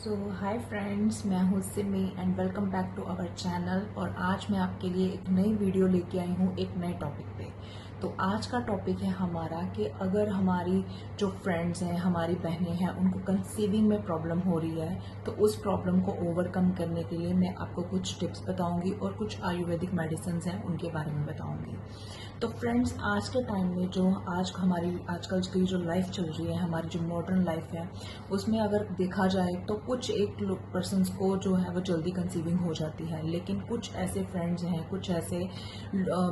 सो हाय friends, मैं हूँ Simi and welcome back to our channel. और आज मैं आपके लिए एक नई वीडियो लेके आई हूँ एक नए टॉपिक पे। तो आज का टॉपिक है हमारा कि अगर हमारी जो फ्रेंड्स हैं, हमारी बहनें हैं, उनको कंसीविंग में प्रॉब्लम हो रही है तो उस प्रॉब्लम को ओवरकम करने के लिए मैं आपको कुछ टिप्स बताऊंगी और कुछ आयुर्वेदिक मेडिसिन हैं उनके बारे में बताऊंगी। तो फ्रेंड्स, आज के टाइम में जो आजकल की जो लाइफ चल रही है, हमारी जो मॉडर्न लाइफ है, उसमें अगर देखा जाए तो कुछ एक लोग पर्सनस को जो है वो जल्दी कंसीविंग हो जाती है, लेकिन कुछ ऐसे फ्रेंड्स हैं, कुछ ऐसे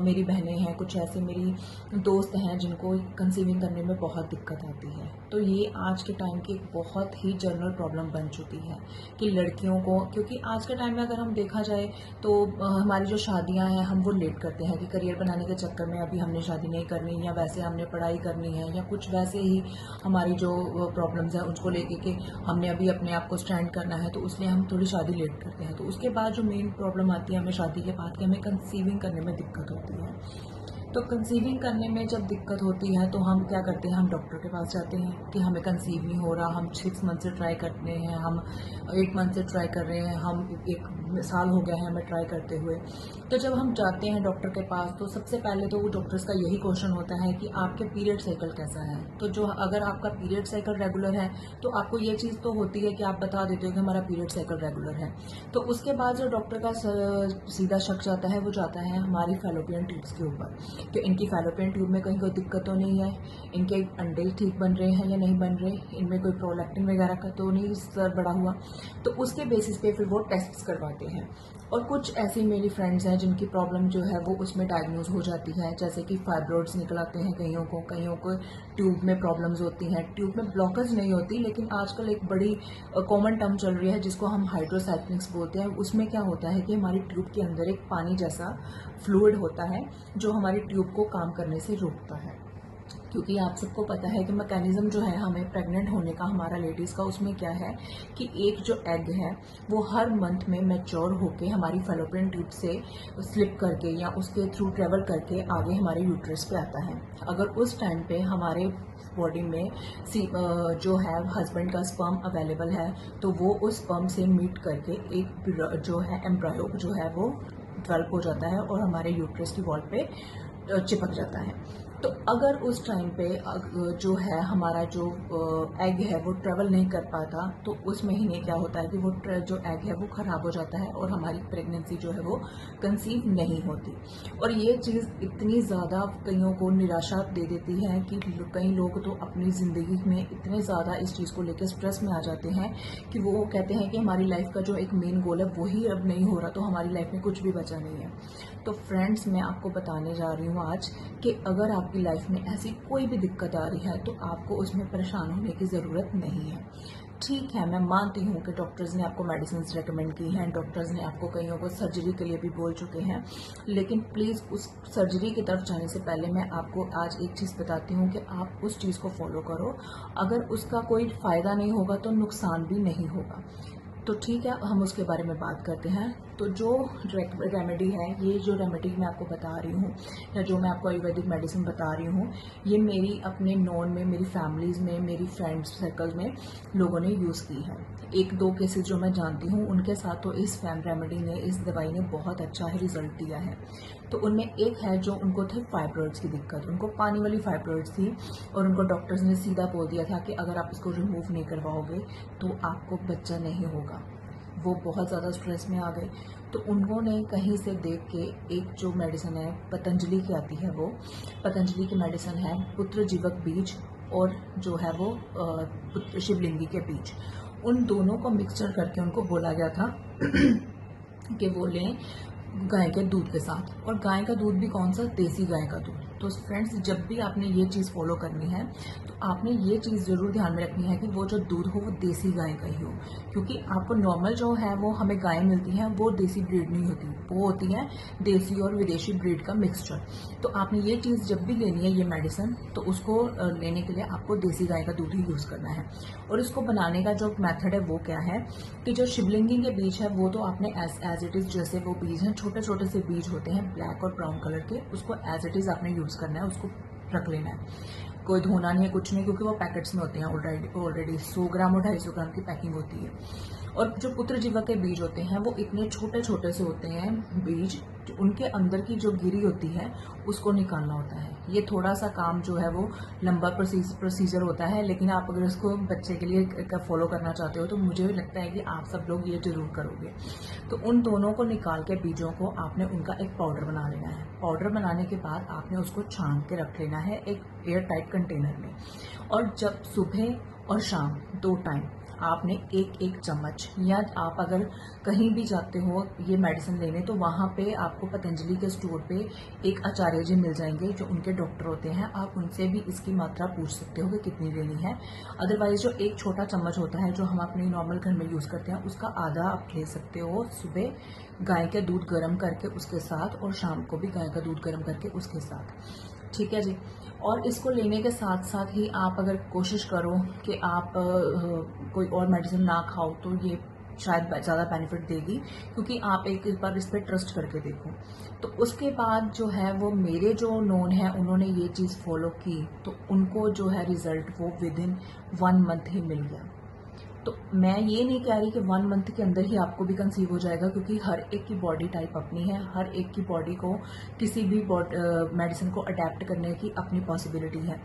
मेरी बहनें हैं, कुछ ऐसे मेरी दोस्त हैं जिनको कंसीविंग करने में बहुत दिक्कत आती है। तो ये आज के टाइम की एक बहुत ही जनरल प्रॉब्लम बन चुकी है कि लड़कियों को, क्योंकि आज के टाइम में अगर हम देखा जाए तो हमारी जो शादियां हैं हम वो लेट करते हैं कि करियर बनाने के चक्कर में अभी हमने शादी नहीं करनी, या वैसे हमने पढ़ाई करनी है, या कुछ वैसे ही हमारी जो प्रॉब्लम्स हैं उसको लेके कि हमने अभी अपने आप को स्टैंड करना है, तो उसलिए हम थोड़ी शादी लेट करते हैं। तो उसके बाद जो मेन प्रॉब्लम आती है हमें शादी के बाद कि हमें कंसीविंग करने में दिक्कत होती है। तो कंसीविंग करने में जब दिक्कत होती है तो हम क्या करते हैं, हम डॉक्टर के पास जाते हैं कि हमें कंसीव नहीं हो रहा, हम 6 मंथ से ट्राई करते हैं, हम 8 मंथ से ट्राई कर रहे हैं, हम 1 साल हो गया है हमें ट्राई करते हुए। तो जब हम जाते हैं डॉक्टर के पास तो सबसे पहले तो वो डॉक्टर्स का यही क्वेश्चन होता है कि आपके पीरियड साइकिल कैसा है। तो जो अगर आपका पीरियड साइकिल रेगुलर है तो आपको ये चीज़ तो होती है कि आप बता देते हो कि हमारा पीरियड साइकिल रेगुलर है। तो उसके बाद जो डॉक्टर का सीधा शक जाता है वो जाता है हमारी फैलोपियन ट्यूब्स के ऊपर कि इनकी फैलोपियन ट्यूब में कहीं कोई दिक्कत तो नहीं है, इनके अंडे ठीक बन रहे हैं या नहीं बन रहे, इनमें कोई प्रोलैक्टिन वगैरह का तो नहीं स्तर बढ़ा हुआ। तो उसके बेसिस पे फिर वो टेस्ट करवाते हैं। और कुछ ऐसी मेरी फ्रेंड्स हैं जिनकी प्रॉब्लम जो है वो उसमें डायग्नोज हो जाती है, जैसे कि फाइब्रॉइड्स निकल आते हैं कईयों को ट्यूब में प्रॉब्लम्स होती हैं। ट्यूब में ब्लॉकेज नहीं होती, लेकिन आजकल एक बड़ी कॉमन टर्म चल रही है जिसको हम हाइड्रोसाइक्लिक्स बोलते हैं। उसमें क्या होता है कि हमारी ट्यूब के अंदर एक पानी जैसा फ्लूइड होता है जो हमारी ट्यूब को काम करने से रोकता है। क्योंकि आप सबको पता है कि मैकेनिज्म जो है हमें प्रेग्नेंट होने का, हमारा लेडीज़ का, उसमें क्या है कि एक जो एग है वो हर मंथ में मैच्योर होके हमारी फैलोपियन ट्यूब से स्लिप करके या उसके थ्रू ट्रेवल करके आगे हमारे यूट्रस पे आता है। अगर उस टाइम पे हमारे बॉडी में जो है हस्बैंड का स्पर्म अवेलेबल है तो वो उस स्पर्म से मीट करके एक जो है एम्ब्रायो जो है वो डेवलप हो जाता है और हमारे यूट्रस की वॉल पे चिपक जाता है। तो अगर उस टाइम पे जो है हमारा जो एग है वो ट्रेवल नहीं कर पाता तो उस महीने क्या होता है कि वो जो एग है वो ख़राब हो जाता है और हमारी प्रेगनेंसी जो है वो कंसीव नहीं होती। और ये चीज़ इतनी ज़्यादा कईयों को निराशा दे देती है कि कई लोग तो अपनी ज़िंदगी में इतने ज़्यादा इस चीज़ को लेकर स्ट्रेस में आ जाते हैं कि वो कहते हैं कि हमारी लाइफ का जो एक मेन गोल है वही अब नहीं हो रहा, तो हमारी लाइफ में कुछ भी बचा नहीं है। तो फ्रेंड्स, मैं आपको बताने जा रही हूँ आज कि अगर आपकी लाइफ में ऐसी कोई भी दिक्कत आ रही है तो आपको उसमें परेशान होने की ज़रूरत नहीं है। ठीक है, मैं मानती हूँ कि डॉक्टर्स ने आपको मेडिसिन रेकमेंड की हैं, डॉक्टर्स ने आपको कईयों को सर्जरी के लिए भी बोल चुके हैं, लेकिन प्लीज़ उस सर्जरी की तरफ जाने से पहले मैं आपको आज एक चीज़ बताती हूँ कि आप उस चीज़ को फॉलो करो। अगर उसका कोई फ़ायदा नहीं होगा तो नुकसान भी नहीं होगा। तो ठीक है, हम उसके बारे में बात करते हैं। तो जो रेमेडी है, ये जो रेमेडी मैं आपको बता रही हूँ या जो मैं आपको आयुर्वेदिक मेडिसिन बता रही हूँ, ये मेरी अपने नॉन में, मेरी फैमिलीज़ में, मेरी फ्रेंड्स सर्कल में लोगों ने यूज़ की है। 1-2 केसेस जो मैं जानती हूँ उनके साथ तो इस रेमेडी ने, इस दवाई ने बहुत अच्छा ही रिजल्ट दिया है। तो उनमें एक है जो उनको थे फाइब्रॉइड्स की दिक्कत, उनको पानी वाली फाइब्रॉइड्स थी और उनको डॉक्टर्स ने सीधा बोल दिया था कि अगर आप इसको रिमूव नहीं करवाओगे तो आपको बच्चा नहीं होगा। वो बहुत ज़्यादा स्ट्रेस में आ गए। तो उन्होंने कहीं से देख के एक जो मेडिसिन है पतंजलि की आती है, वो पतंजलि की मेडिसिन है पुत्र जीवक बीज और जो है वो शिवलिंगी के बीज, उन दोनों को मिक्सचर करके उनको बोला गया था कि वो लें गाय के दूध के साथ। और गाय का दूध भी कौन सा, देसी गाय का दूध। तो फ्रेंड्स, जब भी आपने ये चीज़ फॉलो करनी है तो आपने ये चीज़ ज़रूर ध्यान में रखनी है कि वो जो दूध हो वो देसी गाय का ही हो, क्योंकि आपको नॉर्मल जो है वो हमें गाय मिलती हैं वो देसी ब्रीड नहीं होती, वो होती है देसी और विदेशी ब्रीड का मिक्सचर। तो आपने ये चीज़ जब भी लेनी है, ये मेडिसिन, तो उसको लेने के लिए आपको देसी गाय का दूध ही यूज़ करना है। और इसको बनाने का जो मेथड है वो क्या है कि जो शिवलिंगी के बीज है वो तो आपने एज इट इज़, जैसे वो बीज हैं छोटे छोटे से बीज होते हैं ब्लैक और ब्राउन कलर के, उसको एज इट इज़ आपने यूज़ करना है, उसको रख लेना है। कोई धोना नहीं है, कुछ नहीं, क्योंकि वो पैकेट्स में होते हैं ऑलरेडी 100 ग्राम और 250 ग्राम की पैकिंग होती है। और जो पुत्रजीवा के बीज होते हैं वो इतने छोटे छोटे से होते हैं बीज, उनके अंदर की जो गिरी होती है उसको निकालना होता है। ये थोड़ा सा काम जो है वो लंबा प्रोसीजर होता है, लेकिन आप अगर इसको बच्चे के लिए फॉलो करना चाहते हो तो मुझे लगता है कि आप सब लोग ये जरूर करोगे। तो उन दोनों को निकाल के बीजों को आपने उनका एक पाउडर बना लेना है। पाउडर बनाने के बाद आपने उसको छान के रख लेना है एक एयर टाइट कंटेनर में। और जब सुबह और शाम 2 टाइम आपने एक चम्मच, या आप अगर कहीं भी जाते हो ये मेडिसिन लेने तो वहाँ पे आपको पतंजलि के स्टोर पे एक आचार्य जी मिल जाएंगे जो उनके डॉक्टर होते हैं, आप उनसे भी इसकी मात्रा पूछ सकते हो कि कितनी लेनी है। अदरवाइज जो एक छोटा चम्मच होता है जो हम अपने नॉर्मल घर में यूज़ करते हैं उसका आधा आप ले सकते हो सुबह गाय का दूध गर्म करके उसके साथ, और शाम को भी गाय का दूध गर्म करके उसके साथ। ठीक है जी। और इसको लेने के साथ साथ ही आप अगर कोशिश करो कि आप कोई और मेडिसिन ना खाओ तो ये शायद ज़्यादा बेनिफिट देगी, क्योंकि आप एक बार इस पर ट्रस्ट करके देखो। तो उसके बाद जो है वो मेरे जो नोन है उन्होंने ये चीज़ फॉलो की तो उनको जो है रिजल्ट वो विदिन 1 मंथ ही मिल गया। तो मैं ये नहीं कह रही कि 1 मंथ के अंदर ही आपको भी कंसीव हो जाएगा, क्योंकि हर एक की बॉडी टाइप अपनी है, हर एक की बॉडी को किसी भी मेडिसिन को अडेप्ट करने की अपनी पॉसिबिलिटी है।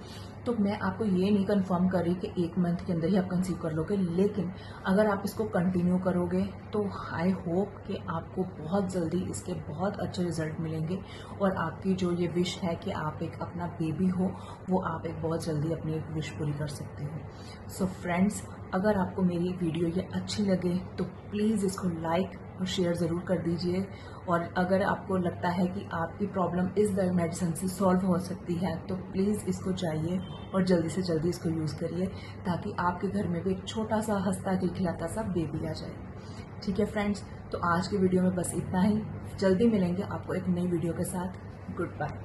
तो मैं आपको ये नहीं कंफर्म कर रही कि 1 मंथ के अंदर ही आप कंसीव कर लोगे, लेकिन अगर आप इसको कंटिन्यू करोगे तो आई होप कि आपको बहुत जल्दी इसके बहुत अच्छे रिजल्ट मिलेंगे, और आपकी जो ये विश है कि आप एक अपना बेबी हो वो आप एक बहुत जल्दी अपनी एक विश पूरी कर सकते हो। सो फ्रेंड्स, अगर आपको मेरी वीडियो ये अच्छी लगे तो प्लीज़ इसको लाइक और शेयर ज़रूर कर दीजिए। और अगर आपको लगता है कि आपकी प्रॉब्लम इस मेडिसिन से सॉल्व हो सकती है तो प्लीज़ इसको चाहिए और जल्दी से जल्दी इसको यूज़ करिए, ताकि आपके घर में भी एक छोटा सा हंसता खिलखिलाता सा बेबी आ जाए। ठीक है फ्रेंड्स, तो आज की वीडियो में बस इतना ही। जल्दी मिलेंगे आपको एक नई वीडियो के साथ। Good bye.